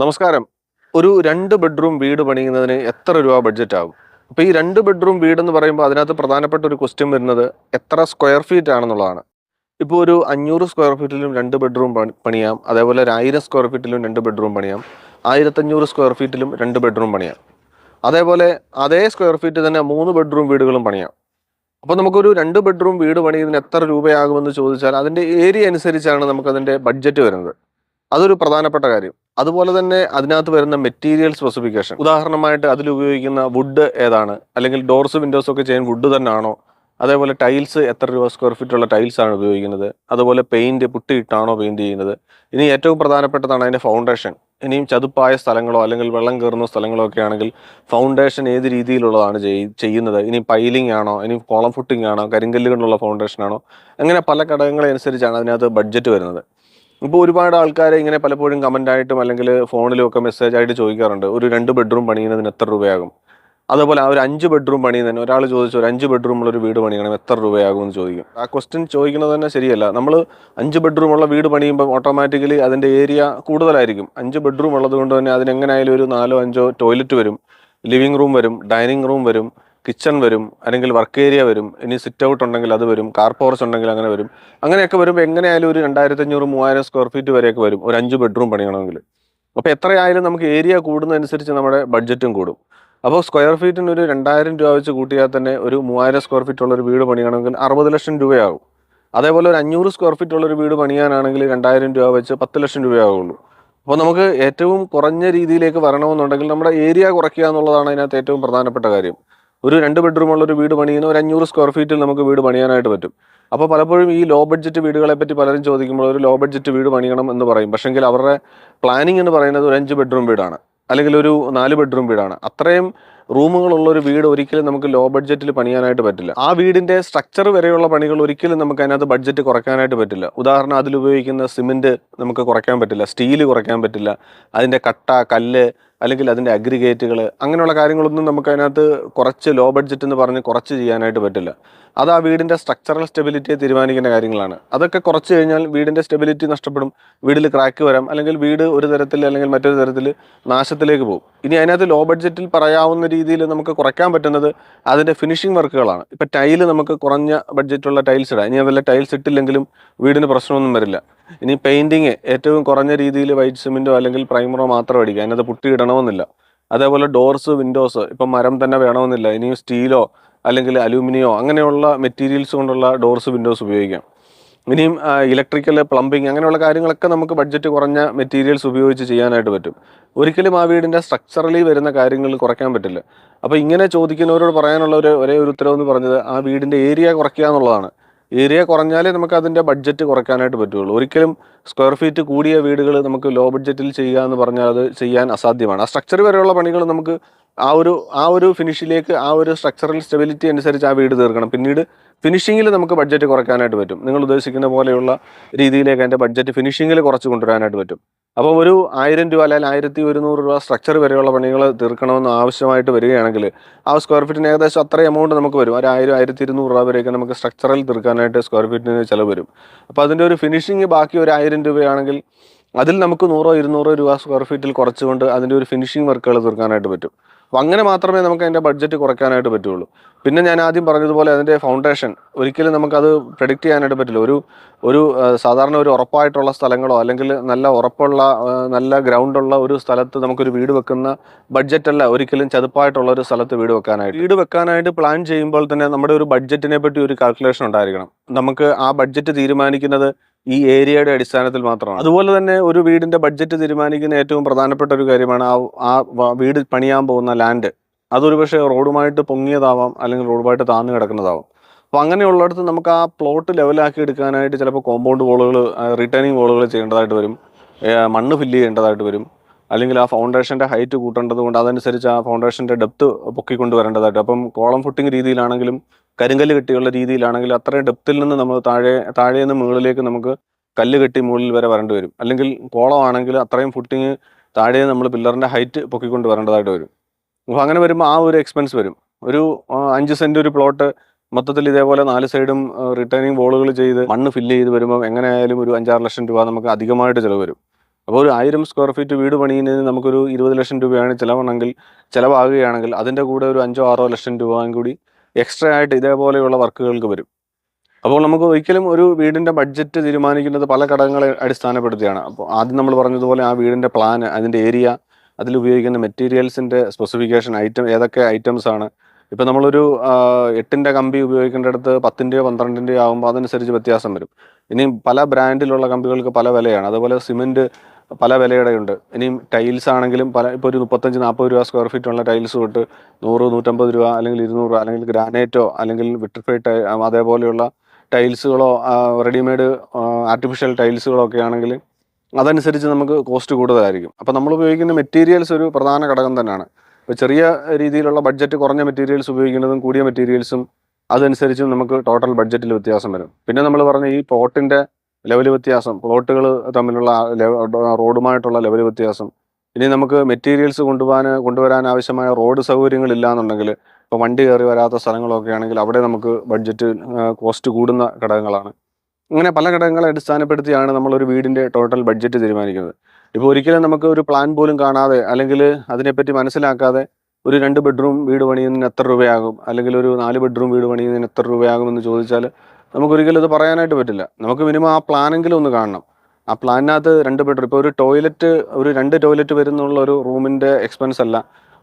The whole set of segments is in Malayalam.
നമസ്കാരം. ഒരു 2 ബെഡ്റൂം വീട് പണിയുന്നതിന് എത്ര രൂപ ബഡ്ജറ്റ് ആകും? അപ്പോൾ ഈ 2 ബെഡ്റൂം വീടെന്ന് പറയുമ്പോൾ അതിനകത്ത് പ്രധാനപ്പെട്ട ഒരു ക്വസ്റ്റ്യൻ വരുന്നത് എത്ര സ്ക്വയർ ഫീറ്റ് ആണെന്നുള്ളതാണ്. ഇപ്പോൾ ഒരു 500 സ്ക്വയർ ഫീറ്റിലും 2 ബെഡ്റൂം പണിയാം. അതേപോലെ ഒരു 1000 സ്ക്വയർ ഫീറ്റിലും 2 ബെഡ്റൂം പണിയാം. 1500 സ്ക്വയർ ഫീറ്റിലും 2 ബെഡ്റൂം പണിയാം. അതേപോലെ അതേ സ്ക്വയർ ഫീറ്റ് തന്നെ 3 ബെഡ്റൂം വീടുകളും പണിയാം. അപ്പോൾ നമുക്കൊരു 2 ബെഡ്റൂം വീട് പണിയുന്നതിന് എത്ര രൂപയാകുമെന്ന് ചോദിച്ചാൽ അതിൻ്റെ ഏരിയ അനുസരിച്ചാണ് നമുക്കതിൻ്റെ ബഡ്ജറ്റ് വരുന്നത്. അതൊരു പ്രധാനപ്പെട്ട കാര്യം. അതുപോലെ തന്നെ അതിനകത്ത് വരുന്ന മെറ്റീരിയൽ സ്പെസിഫിക്കേഷൻ. ഉദാഹരണമായിട്ട് അതിൽ ഉപയോഗിക്കുന്ന വുഡ് ഏതാണ്? അല്ലെങ്കിൽ ഡോർസ് വിൻഡോസ് ഒക്കെ ചെയ്യാൻ വുഡ് തന്നെയാണോ? അതേപോലെ ടൈൽസ് എത്ര രൂപ സ്ക്വയർ ഫീറ്റ് ഉള്ള ടൈൽസ് ആണ് ഉപയോഗിക്കുന്നത്? അതുപോലെ പെയിന്റ് പുട്ടിയിട്ടാണോ പെയിന്റ് ചെയ്യുന്നത്? ഇനി ഏറ്റവും പ്രധാനപ്പെട്ടതാണ് അതിൻ്റെ ഫൗണ്ടേഷൻ. ഇനിയും ചതുപ്പായ സ്ഥലങ്ങളോ അല്ലെങ്കിൽ വെള്ളം കയറുന്ന സ്ഥലങ്ങളോ ഒക്കെ ആണെങ്കിൽ ഫൗണ്ടേഷൻ ഏത് രീതിയിലുള്ളതാണ് ചെയ്യുന്നത്? ഇനി പൈലിംഗ് ആണോ? ഇനി കോളം ഫുട്ടിംഗ് ആണോ? കരിങ്കല്ല് കൊണ്ടുള്ള ഫൗണ്ടേഷൻ ആണോ? അങ്ങനെ പല ഘടകങ്ങളെ അനുസരിച്ചാണ് അതിനകത്ത് ബഡ്ജറ്റ് വരുന്നത്. ഇപ്പോൾ ഒരുപാട് ആൾക്കാർ ഇങ്ങനെ പലപ്പോഴും കമൻ്റായിട്ടും അല്ലെങ്കിൽ ഫോണിലും ഒക്കെ മെസ്സേജ് ആയിട്ട് ചോദിക്കാറുണ്ട്, ഒരു 2 ബെഡ്റൂം പണിയുന്നതിന് എത്ര രൂപയാകും? അതുപോലെ ആ ഒരു 5 ബെഡ്റൂം പണിയുന്നതിന് ഒരാൾ ചോദിച്ചു, ഒരു 5 ബെഡ്റൂമുള്ള ഒരു വീട് പണിയണം എത്ര രൂപയാകും എന്ന് ചോദിക്കും. ആ ക്വസ്റ്റ്യൻ ചോദിക്കുന്നത് തന്നെ ശരിയല്ല. നമ്മൾ 5 ബെഡ്റൂമുള്ള വീട് പണിയുമ്പോൾ ഓട്ടോമാറ്റിക്കലി അതിൻ്റെ ഏരിയ കൂടുതലായിരിക്കും. 5 ബെഡ്റൂം ഉള്ളത് കൊണ്ട് തന്നെ അതിനെങ്ങനെയായാലും ഒരു 4-5 ടോയ്ലറ്റ് വരും, ലിവിംഗ് റൂം വരും, ഡൈനിങ് റൂം വരും, കിച്ചൺ വരും, അല്ലെങ്കിൽ വർക്ക് ഏരിയ വരും, ഇനി സിറ്റ് ഔട്ട് ഉണ്ടെങ്കിൽ അത് വരും, കാർ പോർച്ച് ഉണ്ടെങ്കിൽ അങ്ങനെ വരും. അങ്ങനെയൊക്കെ വരുമ്പോൾ എങ്ങനെയായാലും ഒരു 2500-3000 സ്ക്വയർ ഫീറ്റ് വരെയൊക്കെ വരും ഒരു 5 ബെഡ്റൂം പണിയണമെങ്കിൽ. അപ്പോൾ എത്രയായാലും നമുക്ക് ഏരിയ കൂടുന്നതനുസരിച്ച് നമ്മുടെ ബഡ്ജറ്റും കൂടും. അപ്പോൾ സ്ക്വയർ ഫീറ്റിന് ഒരു 2000 രൂപ വെച്ച് കൂട്ടിയാൽ തന്നെ ഒരു 3000 സ്ക്വയർ ഫീറ്റ് ഉള്ള ഒരു വീട് പണിയണമെങ്കിൽ 60 ലക്ഷം രൂപയാകും. അതേപോലെ ഒരു 500 സ്ക്വയർ ഫീറ്റ് ഉള്ള ഒരു വീട് പണിയാനാണെങ്കിൽ 2000 രൂപ വെച്ച് 10 ലക്ഷം രൂപയാകുള്ളൂ. അപ്പോൾ നമുക്ക് ഏറ്റവും കുറഞ്ഞ രീതിയിലേക്ക് വരണമെന്നുണ്ടെങ്കിൽ നമ്മുടെ ഏരിയ കുറയ്ക്കുക എന്നുള്ളതാണ് അതിനകത്ത് ഏറ്റവും പ്രധാനപ്പെട്ട കാര്യം. ഒരു 2 ബെഡ്റൂമുള്ള ഒരു വീട് പണിയുന്ന ഒരു 500 സ്ക്വയർ ഫീറ്റിൽ നമുക്ക് വീട് പണിയാനായിട്ട് പറ്റും. അപ്പോൾ പലപ്പോഴും ഈ ലോ ബഡ്ജറ്റ് വീടുകളെ പറ്റി പലരും ചോദിക്കുമ്പോൾ ഒരു ലോ ബഡ്ജറ്റ് വീട് പണിയണം എന്ന് പറയും. പക്ഷെങ്കിൽ അവരുടെ പ്ലാനിങ് എന്ന് പറയുന്നത് ഒരു 5 ബെഡ്റൂം വീടാണ്, അല്ലെങ്കിൽ ഒരു 4 ബെഡ്റൂം വീടാണ്. അത്രയും റൂമുകളുള്ള ഒരു വീട് ഒരിക്കലും നമുക്ക് ലോ ബഡ്ജറ്റിൽ പണിയാനായിട്ട് പറ്റില്ല. ആ വീടിന്റെ സ്ട്രക്ചർ വരെയുള്ള പണികൾ ഒരിക്കലും നമുക്ക് അതിനകത്ത് ബഡ്ജറ്റ് കുറയ്ക്കാനായിട്ട് പറ്റില്ല. ഉദാഹരണം, അതിൽ ഉപയോഗിക്കുന്ന സിമെന്റ് നമുക്ക് കുറയ്ക്കാൻ പറ്റില്ല, സ്റ്റീല് കുറയ്ക്കാൻ പറ്റില്ല, അതിന്റെ കട്ട, കല്ല്, അല്ലെങ്കിൽ അതിൻ്റെ അഗ്രിഗേറ്റുകൾ, അങ്ങനെയുള്ള കാര്യങ്ങളൊന്നും നമുക്ക് അതിനകത്ത് കുറച്ച് ലോ ബഡ്ജറ്റ് എന്ന് പറഞ്ഞ് കുറച്ച് ചെയ്യാനായിട്ട് പറ്റില്ല. അത് ആ വീടിൻ്റെ സ്ട്രക്ചറൽ സ്റ്റെബിലിറ്റിയെ തീരുമാനിക്കുന്ന കാര്യങ്ങളാണ്. അതൊക്കെ കുറച്ച് കഴിഞ്ഞാൽ വീടിൻ്റെ സ്റ്റെബിലിറ്റി നഷ്ടപ്പെടും, വീടിൽ ക്രാക്ക് വരാം, അല്ലെങ്കിൽ വീട് ഒരു തരത്തിൽ അല്ലെങ്കിൽ മറ്റൊരു തരത്തിൽ നാശത്തിലേക്ക് പോകും. ഇനി അതിനകത്ത് ലോ ബഡ്ജറ്റിൽ പറയാവുന്ന രീതിയിൽ നമുക്ക് കുറയ്ക്കാൻ പറ്റുന്നത് അതിൻ്റെ ഫിനിഷിംഗ് വർക്കുകളാണ്. ഇപ്പം ടൈല് നമുക്ക് കുറഞ്ഞ ബഡ്ജറ്റുള്ള ടൈൽസ് ഇടാം. ഇനി അതല്ല ടൈൽസ് ഇട്ടില്ലെങ്കിലും വീടിന് പ്രശ്നമൊന്നും വരില്ല. ഇനി പെയിന്റിങ് ഏറ്റവും കുറഞ്ഞ രീതിയിൽ വൈറ്റ് സിമെന്റോ അല്ലെങ്കിൽ പ്രൈമറോ മാത്രം അടിക്കുക, അതിനകത്ത് പുട്ടി ഇടണമെന്നില്ല. അതേപോലെ ഡോർസ്, വിൻഡോസ് ഇപ്പം മരം തന്നെ വേണമെന്നില്ല, ഇനിയും സ്റ്റീലോ അല്ലെങ്കിൽ അലൂമിനിയോ അങ്ങനെയുള്ള മെറ്റീരിയൽസ് കൊണ്ടുള്ള ഡോർസ്, വിൻഡോസ് ഉപയോഗിക്കാം. ഇനിയും ഇലക്ട്രിക്കൽ, പ്ലംബിങ് അങ്ങനെയുള്ള കാര്യങ്ങളൊക്കെ നമുക്ക് ബഡ്ജറ്റ് കുറഞ്ഞ മെറ്റീരിയൽസ് ഉപയോഗിച്ച് ചെയ്യാനായിട്ട് പറ്റും. ഒരിക്കലും ആ വീടിൻ്റെ സ്ട്രക്ചറലി വരുന്ന കാര്യങ്ങൾ കുറയ്ക്കാൻ പറ്റില്ല. അപ്പോൾ ഇങ്ങനെ ചോദിക്കുന്നവരോട് പറയാനുള്ള ഒരേ ഒരു ഉത്തരവെന്ന് പറഞ്ഞത് ആ വീടിൻ്റെ ഏരിയ കുറയ്ക്കുക എന്നുള്ളതാണ്. ഏരിയ കുറഞ്ഞാലേ നമുക്ക് അതിൻ്റെ ബഡ്ജറ്റ് കുറയ്ക്കാനായിട്ട് പറ്റുള്ളൂ. ഒരിക്കലും സ്ക്വയർ ഫീറ്റ് കൂടിയ വീടുകൾ നമുക്ക് ലോ ബഡ്ജറ്റിൽ ചെയ്യുക എന്ന് പറഞ്ഞാൽ അത് ചെയ്യാൻ അസാധ്യമാണ്. ആ സ്ട്രക്ചർ വരെയുള്ള പണികൾ നമുക്ക് ആ ഒരു ഫിനിഷിലേക്ക്, ആ ഒരു സ്ട്രക്ചറൽ സ്റ്റെബിലിറ്റി അനുസരിച്ച് ആ വീട് തീർക്കണം. പിന്നീട് ഫിനിഷിങ്ങിൽ നമുക്ക് ബഡ്ജറ്റ് കുറയ്ക്കാനായിട്ട് പറ്റും. നിങ്ങൾ ഉദ്ദേശിക്കുന്ന പോലെയുള്ള രീതിയിലേക്ക് അതിൻ്റെ ബഡ്ജറ്റ് ഫിനിഷിങ്ങിൽ കുറച്ച് കൊണ്ടുവരാനായിട്ട് പറ്റും. അപ്പോൾ ഒരു 1000 രൂപ അല്ലെങ്കിൽ 1100 രൂപ സ്ട്രക്ചർ വരെയുള്ള പണികൾ തീർക്കണമെന്ന് ആവശ്യമായിട്ട് വരികയാണെങ്കിൽ ആ സ്ക്വയർ ഫീറ്റിന് ഏകദേശം അത്രയും എമൗണ്ട് നമുക്ക് വരും. ഒരു 1000-1200 രൂപ വരെയൊക്കെ നമുക്ക് സ്ട്രക്ചറൽ തീർക്കാനായിട്ട് സ്ക്വയർ ഫീറ്റിന് ചിലവ് വരും. അപ്പോൾ അതിൻ്റെ ഒരു ഫിനിഷിങ് ബാക്കി ഒരു 1000 രൂപയാണെങ്കിൽ അതിൽ നമുക്ക് 100-200 രൂപ സ്ക്വയർ ഫീറ്റിൽ കുറച്ചുകൊണ്ട് അതിൻ്റെ ഒരു ഫിനിഷിംഗ് വർക്കുകൾ തീർക്കാനായിട്ട് പറ്റും. അപ്പോൾ അങ്ങനെ മാത്രമേ നമുക്ക് അതിൻ്റെ ബഡ്ജറ്റ് കുറയ്ക്കാനായിട്ട് പറ്റുള്ളൂ. പിന്നെ ഞാൻ ആദ്യം പറഞ്ഞതുപോലെ അതിൻ്റെ ഫൗണ്ടേഷൻ ഒരിക്കലും നമുക്കത് പ്രെഡിക്റ്റ് ചെയ്യാനായിട്ട് പറ്റില്ല. ഒരു സാധാരണ ഒരു ഉറപ്പായിട്ടുള്ള സ്ഥലങ്ങളോ അല്ലെങ്കിൽ നല്ല ഉറപ്പുള്ള നല്ല ഗ്രൗണ്ടുള്ള ഒരു സ്ഥലത്ത് നമുക്കൊരു വീട് വെക്കുന്ന ബഡ്ജറ്റല്ല ഒരിക്കലും ചതുപ്പായിട്ടുള്ള ഒരു സ്ഥലത്ത് വീട് വെക്കാനായിട്ട് പ്ലാൻ ചെയ്യുമ്പോൾ തന്നെ നമ്മുടെ ഒരു ബഡ്ജറ്റിനെ പറ്റി ഒരു കാൽക്കുലേഷൻ ഉണ്ടായിരിക്കണം. നമുക്ക് ആ ബഡ്ജറ്റ് തീരുമാനിക്കുന്നത് ഈ ഏരിയയുടെ അടിസ്ഥാനത്തിൽ മാത്രമാണ്. അതുപോലെ തന്നെ ഒരു വീടിന്റെ ബഡ്ജറ്റ് തീരുമാനിക്കുന്ന ഏറ്റവും പ്രധാനപ്പെട്ട ഒരു കാര്യമാണ് വീട് പണിയാൻ പോകുന്ന ലാൻഡ്. അതൊരു പക്ഷേ റോഡുമായിട്ട് പൊങ്ങിയതാവാം, അല്ലെങ്കിൽ റോഡുമായിട്ട് താഴ്ന്നു കിടക്കുന്നതാവാം. അപ്പോൾ അങ്ങനെയുള്ളിടത്ത് നമുക്ക് ആ പ്ലോട്ട് ലെവലാക്കി എടുക്കാനായിട്ട് ചിലപ്പോൾ കോമ്പൗണ്ട് വോളുകൾ, റിട്ടേണിംഗ് വോളുകൾ ചെയ്യേണ്ടതായിട്ട് വരും, മണ്ണ് ഫില്ല് ചെയ്യേണ്ടതായിട്ട് വരും, അല്ലെങ്കിൽ ആ ഫൗണ്ടേഷൻ്റെ ഹൈറ്റ് കൂട്ടേണ്ടത് കൊണ്ട് അതനുസരിച്ച് ആ ഫൗണ്ടേഷൻ്റെ ഡെപ്ത് പൊക്കിക്കൊണ്ട് വരേണ്ടതായിട്ട്. അപ്പം കോളം ഫുട്ടിങ് രീതിയിലാണെങ്കിലും കരിങ്കല്ല് കെട്ടിയുള്ള രീതിയിലാണെങ്കിലും അത്രയും ഡെപ്തിൽ നിന്ന് നമ്മൾ താഴെ നിന്ന് മുകളിലേക്ക് നമുക്ക് കല്ല് കെട്ടി മുകളിൽ വരെ വരേണ്ടി വരും. അല്ലെങ്കിൽ കോളമാണെങ്കിൽ അത്രയും ഫുട്ടിങ് താഴെ നമ്മൾ പില്ലറിൻ്റെ ഹൈറ്റ് പൊക്കിക്കൊണ്ട് വരേണ്ടതായിട്ട് വരും. അപ്പോൾ അങ്ങനെ വരുമ്പോൾ ആ ഒരു എക്സ്പെൻസ് വരും. ഒരു 5 സെൻറ്റ് ഒരു പ്ലോട്ട് മൊത്തത്തിൽ ഇതേപോലെ 4 സൈഡും റിട്ടേണിംഗ് വോളുകൾ ചെയ്ത് മണ്ണ് ഫില്ല് ചെയ്ത് വരുമ്പോൾ എങ്ങനെയായാലും ഒരു 5-6 ലക്ഷം രൂപ നമുക്ക് അധികമായിട്ട് ചിലവ് വരും. അപ്പോൾ ഒരു 1000 സ്ക്വയർ ഫീറ്റ് വീട് പണിയുന്നതിന് നമുക്കൊരു 20 ലക്ഷം രൂപയാണ് ചിലവാകുകയാണെങ്കിൽ അതിൻ്റെ കൂടെ ഒരു 5-6 ലക്ഷം രൂപയും കൂടി എക്സ്ട്രാ ആയിട്ട് ഇതേപോലെയുള്ള വർക്കുകൾക്ക് വരും. അപ്പോൾ നമുക്ക് ഒരിക്കലും ഒരു വീടിൻ്റെ ബഡ്ജറ്റ് തീരുമാനിക്കുന്നത് പല ഘടകങ്ങളെ അടിസ്ഥാനപ്പെടുത്തിയാണ്. അപ്പോൾ ആദ്യം നമ്മൾ പറഞ്ഞതുപോലെ ആ വീടിൻ്റെ പ്ലാൻ, അതിൻ്റെ ഏരിയ, അതിലുപയോഗിക്കുന്ന മെറ്റീരിയൽസിൻ്റെ സ്പെസിഫിക്കേഷൻ, ഏതൊക്കെ ഐറ്റംസ് ആണ്. ഇപ്പം നമ്മളൊരു 8-ൻ്റെ കമ്പി ഉപയോഗിക്കേണ്ടടുത്ത് 10-ൻ്റെയോ 12-ൻ്റെയോ ആകുമ്പോൾ അതനുസരിച്ച് വ്യത്യാസം വരും. ഇനിയും പല ബ്രാൻഡിലുള്ള കമ്പികൾക്ക് പല വിലയാണ്. അതുപോലെ സിമെൻറ്റ് പല വിലയുടെ ഉണ്ട്. ഇനിയും ടൈൽസ് ആണെങ്കിലും ഇപ്പോൾ ഒരു 35-40 രൂപ സ്ക്വയർ ഫീറ്റ് ഉള്ള ടൈൽസ് തൊട്ട് 100-150 രൂപ അല്ലെങ്കിൽ 200 രൂപ, അല്ലെങ്കിൽ ഗ്രാനൈറ്റോ അല്ലെങ്കിൽ വിട്രിഫൈഡ് അതേപോലെയുള്ള ടൈൽസുകളോ റെഡിമെയ്ഡ് ആർട്ടിഫിഷ്യൽ ടൈൽസുകളോ ഒക്കെ ആണെങ്കിൽ അതനുസരിച്ച് നമുക്ക് കോസ്റ്റ് കൂടുതലായിരിക്കും. അപ്പോൾ നമ്മൾ ഉപയോഗിക്കുന്ന മെറ്റീരിയൽസ് ഒരു പ്രധാന ഘടകം തന്നെയാണ്. ഇപ്പോൾ ചെറിയ രീതിയിലുള്ള ബഡ്ജറ്റ് കുറഞ്ഞ മെറ്റീരിയൽസ് ഉപയോഗിക്കുന്നതും കൂടിയ മെറ്റീരിയൽസും അതനുസരിച്ചും നമുക്ക് ടോട്ടൽ ബഡ്ജറ്റിൽ വ്യത്യാസം വരും. പിന്നെ നമ്മൾ പറഞ്ഞ ഈ പ്ലോട്ടിൻ്റെ ലെവൽ വ്യത്യാസം, പ്ലോട്ടുകൾ തമ്മിലുള്ള റോഡുമായിട്ടുള്ള ലെവൽ വ്യത്യാസം, ഇനി നമുക്ക് മെറ്റീരിയൽസ് കൊണ്ടുവരാൻ ആവശ്യമായ റോഡ് സൗകര്യങ്ങളില്ല എന്നുണ്ടെങ്കിൽ, ഇപ്പോൾ വണ്ടി കയറി വരാത്ത സ്ഥലങ്ങളൊക്കെ ആണെങ്കിൽ അവിടെ നമുക്ക് ബഡ്ജറ്റ് കോസ്റ്റ് കൂടുന്ന ഘടകങ്ങളാണ്. അങ്ങനെ പല ഘടകങ്ങളെ അടിസ്ഥാനപ്പെടുത്തിയാണ് നമ്മളൊരു വീടിൻ്റെ ടോട്ടൽ ബഡ്ജറ്റ് തീരുമാനിക്കുന്നത്. ഇപ്പോൾ ഒരിക്കലും നമുക്ക് ഒരു പ്ലാൻ പോലും കാണാതെ അല്ലെങ്കിൽ അതിനെപ്പറ്റി മനസ്സിലാക്കാതെ ഒരു 2 ബെഡ്റൂം വീട് പണിയുന്നതിന് എത്ര രൂപയാകും, അല്ലെങ്കിൽ ഒരു 4 ബെഡ്റൂം വീട് പണിയുന്നതിന് എത്ര രൂപയാകുമെന്ന് ചോദിച്ചാൽ നമുക്കൊരിക്കലും ഇത് പറയാനായിട്ട് പറ്റില്ല. നമുക്ക് മിനിമം ആ പ്ലാനെങ്കിലും ഒന്ന് കാണണം. ആ പ്ലാനിനകത്ത് 2 ബെഡ്റൂം, ഇപ്പോൾ ഒരു 2 ടോയ്ലറ്റ് വരുന്നുള്ള ഒരു റൂമിൻ്റെ എക്സ്പെൻസ് അല്ല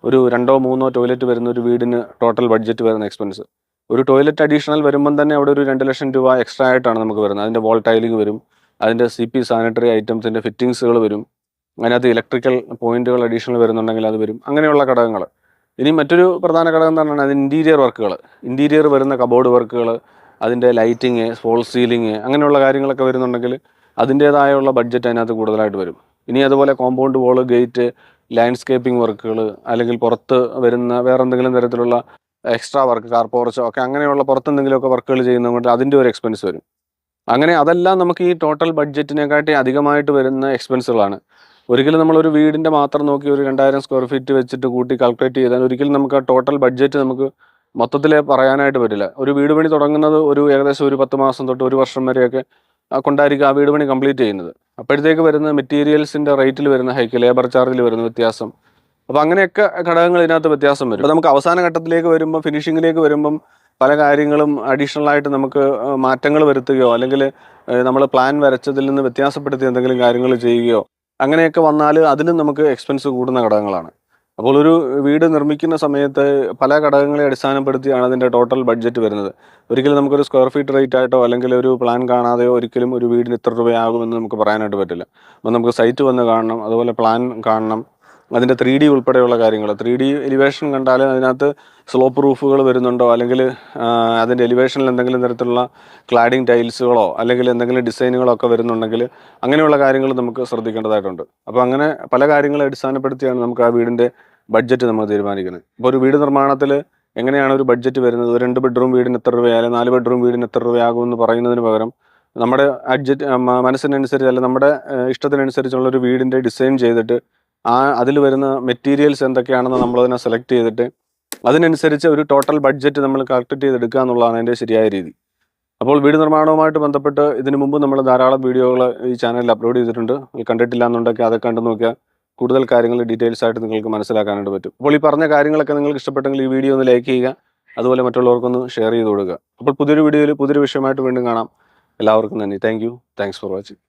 ഒരു 2-3 ടോയ്ലറ്റ് വരുന്ന ഒരു വീടിന് ടോട്ടൽ ബഡ്ജറ്റ് വരുന്ന എക്സ്പെൻസ്. ഒരു ടോയ്ലറ്റ് അഡീഷണൽ വരുമ്പം തന്നെ അവിടെ ഒരു 2 ലക്ഷം രൂപ എക്സ്ട്രാ ആയിട്ടാണ് നമുക്ക് വരുന്നത്. അതിൻ്റെ വോൾ ടൈലിംഗ് വരും, അതിൻ്റെ CP സാനിറ്ററി ഐറ്റംസിൻ്റെ ഫിറ്റിങ്സുകൾ വരും, അതിനകത്ത് ഇലക്ട്രിക്കൽ പോയിന്റുകൾ അഡീഷണൽ വരുന്നുണ്ടെങ്കിൽ അത് വരും. അങ്ങനെയുള്ള ഘടകങ്ങൾ. ഇനി മറ്റൊരു പ്രധാന ഘടകം തന്നെയാണ് അത് ഇൻറ്റീരിയർ വരുന്ന കബോർഡ് വർക്കുകൾ, അതിൻ്റെ ലൈറ്റിങ്, ഫോൾ സീലിംഗ്, അങ്ങനെയുള്ള കാര്യങ്ങളൊക്കെ വരുന്നുണ്ടെങ്കിൽ അതിൻ്റേതായുള്ള ബഡ്ജറ്റ് അതിനകത്ത് കൂടുതലായിട്ട് വരും. ഇനി അതുപോലെ കോമ്പൗണ്ട് വോള്, ഗേറ്റ്, ലാൻഡ്സ്കേപ്പിംഗ് വർക്കുകൾ, അല്ലെങ്കിൽ പുറത്ത് വരുന്ന വേറെ എന്തെങ്കിലും തരത്തിലുള്ള എക്സ്ട്രാ വർക്ക്, കാർ പോർച്ചോ ഒക്കെ അങ്ങനെയുള്ള പുറത്തെന്തെങ്കിലുമൊക്കെ വർക്കുകൾ ചെയ്യുന്നതുകൊണ്ട് അതിൻ്റെ ഒരു എക്സ്പെൻസ് വരും. അങ്ങനെ അതെല്ലാം നമുക്ക് ഈ ടോട്ടൽ ബഡ്ജറ്റിനെക്കാട്ടി അധികമായിട്ട് വരുന്ന എക്സ്പെൻസുകളാണ്. ഒരിക്കലും നമ്മളൊരു വീടിൻ്റെ മാത്രം നോക്കി ഒരു 2000 സ്ക്വയർ ഫീറ്റ് വെച്ചിട്ട് കൂട്ടി കാൽക്കുലേറ്റ് ചെയ്താൽ ഒരിക്കലും നമുക്ക് ആ ടോട്ടൽ ബഡ്ജറ്റ് നമുക്ക് മൊത്തത്തിൽ പറയാനായിട്ട് പറ്റില്ല. ഒരു വീട് പണി തുടങ്ങുന്നത് ഏകദേശം ഒരു 10 മാസം തൊട്ട് 1 വർഷം വരെയൊക്കെ കൊണ്ടായിരിക്കും ആ വീട് പണി കംപ്ലീറ്റ് ചെയ്യുന്നത്. അപ്പോഴത്തേക്ക് വരുന്ന മെറ്റീരിയൽസിൻ്റെ റേറ്റിൽ വരുന്ന ഹൈക്ക്, ലേബർ ചാർജിൽ വരുന്ന വ്യത്യാസം, അപ്പോൾ അങ്ങനെയൊക്കെ ഘടകങ്ങൾ ഇതിനകത്ത് വ്യത്യാസം വരും. അപ്പോൾ നമുക്ക് അവസാന ഘട്ടത്തിലേക്ക് വരുമ്പം, ഫിനിഷിങ്ങിലേക്ക് വരുമ്പം പല കാര്യങ്ങളും അഡീഷണൽ ആയിട്ട് നമുക്ക് മാറ്റങ്ങൾ വരുത്തുകയോ അല്ലെങ്കിൽ നമ്മൾ പ്ലാൻ വരച്ചതിൽ നിന്ന് വ്യത്യാസപ്പെടുത്തി എന്തെങ്കിലും കാര്യങ്ങൾ ചെയ്യുകയോ അങ്ങനെയൊക്കെ വന്നാൽ അതിലും നമുക്ക് എക്സ്പെൻസ് കൂടുന്ന ഘടകങ്ങളാണ്. അപ്പോൾ ഒരു വീട് നിർമ്മിക്കുന്ന സമയത്ത് പല ഘടകങ്ങളെ അടിസ്ഥാനപ്പെടുത്തിയാണ് അതിൻ്റെ ടോട്ടൽ ബഡ്ജറ്റ് വരുന്നത്. ഒരിക്കലും നമുക്കൊരു സ്ക്വയർ ഫീറ്റ് റേറ്റ് ആയിട്ടോ അല്ലെങ്കിൽ ഒരു പ്ലാൻ കാണാതെയോ ഒരിക്കലും ഒരു വീടിന് ഇത്ര രൂപയാകുമെന്ന് നമുക്ക് പറയാനായിട്ട് പറ്റില്ല. അപ്പോൾ നമുക്ക് സൈറ്റ് വന്ന് കാണണം, അതുപോലെ പ്ലാൻ കാണണം, അതിൻ്റെ 3D ഉൾപ്പെടെയുള്ള കാര്യങ്ങൾ. 3D എലിവേഷൻ കണ്ടാൽ അതിനകത്ത് സ്ലോപ്പ് റൂഫുകൾ വരുന്നുണ്ടോ, അല്ലെങ്കിൽ അതിൻ്റെ എലിവേഷനിൽ എന്തെങ്കിലും തരത്തിലുള്ള ക്ലാഡിങ് ടൈൽസുകളോ അല്ലെങ്കിൽ എന്തെങ്കിലും ഡിസൈനുകളോ ഒക്കെ വരുന്നുണ്ടെങ്കിൽ അങ്ങനെയുള്ള കാര്യങ്ങൾ നമുക്ക് ശ്രദ്ധിക്കേണ്ടതായിട്ടുണ്ട്. അപ്പോൾ അങ്ങനെ പല കാര്യങ്ങളെ അടിസ്ഥാനപ്പെടുത്തിയാണ് നമുക്ക് ആ വീടിൻ്റെ ബഡ്ജറ്റ് നമ്മൾ തീരുമാനിക്കുന്നത്. ഇപ്പോൾ ഒരു വീട് നിർമ്മാണത്തിൽ എങ്ങനെയാണ് ഒരു ബഡ്ജറ്റ് വരുന്നത്, ഒരു 2 ബെഡ്റൂം വീടിന് എത്ര രൂപയായാലും 4 ബെഡ്റൂം വീടിന് എത്ര രൂപയാകുമെന്ന് പറയുന്നതിന് പകരം നമ്മുടെ മനസ്സിനനുസരിച്ച് അല്ലെങ്കിൽ നമ്മുടെ ഇഷ്ടത്തിനനുസരിച്ചുള്ള ഒരു വീടിൻ്റെ ഡിസൈൻ ചെയ്തിട്ട് അതിൽ വരുന്ന മെറ്റീരിയൽസ് എന്തൊക്കെയാണെന്ന് നമ്മളതിനെ സെലക്ട് ചെയ്തിട്ട് അതിനനുസരിച്ച് ഒരു ടോട്ടൽ ബഡ്ജറ്റ് നമ്മൾ കാൽക്കുലേറ്റ് ചെയ്തെടുക്കുക എന്നുള്ളതാണ് അതിൻ്റെ ശരിയായ രീതി. അപ്പോൾ വീട് നിർമ്മാണവുമായിട്ട് ബന്ധപ്പെട്ട് ഇതിനു മുമ്പ് നമ്മൾ ധാരാളം വീഡിയോകൾ ഈ ചാനലിൽ അപ്ലോഡ് ചെയ്തിട്ടുണ്ട്. കണ്ടിട്ടില്ല എന്നുണ്ടെങ്കിൽ അതൊക്കെ കണ്ടു നോക്കിയാൽ കൂടുതൽ കാര്യങ്ങൾ ഡീറ്റെയിൽസ് ആയിട്ട് നിങ്ങൾക്ക് മനസ്സിലാക്കാനായിട്ട് പറ്റും. അപ്പോൾ ഈ പറഞ്ഞ കാര്യങ്ങളൊക്കെ നിങ്ങൾക്ക് ഇഷ്ടപ്പെട്ടെങ്കിൽ ഈ വീഡിയോ ഒന്ന് ലൈക്ക് ചെയ്യുക, അതുപോലെ മറ്റുള്ളവർക്കൊന്ന് ഷെയർ ചെയ്ത് കൊടുക്കുക. അപ്പോൾ പുതിയൊരു വീഡിയോയിൽ പുതിയൊരു വിഷയമായിട്ട് വീണ്ടും കാണാം. എല്ലാവർക്കും നന്ദി. Thanks for watching.